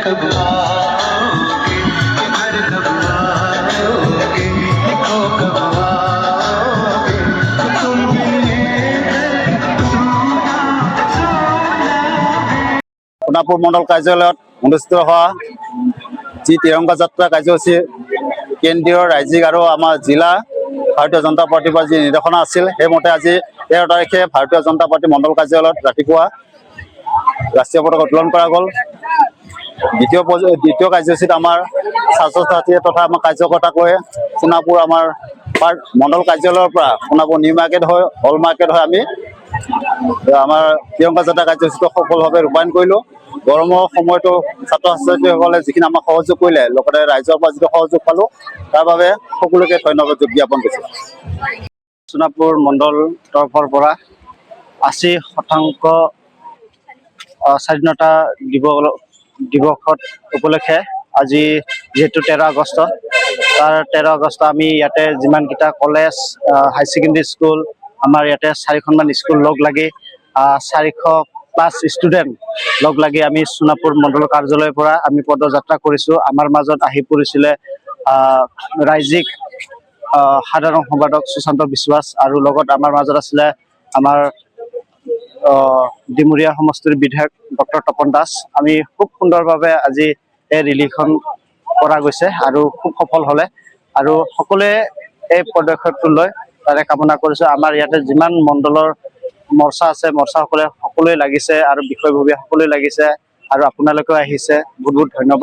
कब आओगे, घर कब आओगे, देखो कब आओगे, तुम সোনাপুৰ মণ্ডল কাৰ্যালয়ত অনুষ্ঠিত হোৱা যি তিৰংগা যাত্ৰা কাৰ্যসূচী কেন্দ্ৰীয় ৰাজ্যিক আৰু আমাৰ জিলা ভাৰতীয় জনতা পাৰ্টিৰ পৰা যি নিৰ্দেশনা আছিল সেইমতে আজি 13 তাৰিখে ভাৰতীয় জনতা পাৰ্টি মণ্ডল কাৰ্যালয়ত ৰাতিপুৱা ৰাষ্ট্ৰীয় পতাকা উত্তোলন কৰা গ'ল। দ্বিতীয় কাৰ্যসূচীত আমাৰ ছাত্ৰ ছাত্ৰী তথা আমাৰ কাৰ্যকৰ্তাক লৈ সোণাপুৰ আমাৰ মণ্ডল কাৰ্যালয়ৰ পৰা সোণাপুৰ নিউ মাৰ্কেট হৈ হল মাৰ্কেট হৈ আমি আমাৰ তিৰংগা যাত্ৰা কাৰ্যসূচীটো সফলভাৱে ৰূপায়ণ কৰিলোঁ। গৰমৰ সময়তো ছাত্ৰ ছাত্ৰীসকলে যিখিনি আমাক সহযোগ কৰিলে লগতে ৰাইজৰ পৰা যিটো সহযোগ পালোঁ তাৰ বাবে সকলোকে ধন্যবাদ জ্ঞাপন কৰিছোঁ। সোণাপুৰ মণ্ডল তৰফৰ পৰা 80% স্বাধীনতা দিৱসত উপলক্ষে আজি যিহেতু 13 আগষ্ট তাৰ 13 আগষ্ট আমি ইয়াতে যিমানকেইটা কলেজ হাই ছেকেণ্ডেৰী স্কুল আমাৰ ইয়াতে 4খনমান স্কুল লগ লাগি 400+ ষ্টুডেণ্ট লগ লাগি আমি সোণাপুৰ মণ্ডল কাৰ্যালয়ৰ পৰা আমি পদযাত্ৰা কৰিছোঁ। আমাৰ মাজত আহি পৰিছিলে ৰাজ্যিক সাধাৰণ সম্পাদক সুশান্ত বিশ্বাস আৰু লগত আমাৰ মাজত আছিলে আমাৰ ডিমুৰীয়া সমষ্টিৰ বিধায়ক ডক্টৰ তপন দাস। আমি খুব সুন্দৰভাৱে আজি এই ৰিলিখন কৰা গৈছে আৰু খুব সফল হ'লে আৰু সকলোৱে এই পদক্ষেপটো লৈ তাৰে কামনা কৰিছোঁ। আমাৰ ইয়াতে যিমান মণ্ডলৰ মৰ্চা আছে মৰ্চাসকলে সকলোৱে লাগিছে আৰু বিষয়ববীয়া সকলোৱে লাগিছে আৰু আপোনালোকেও আহিছে, বহুত বহুত ধন্যবাদ।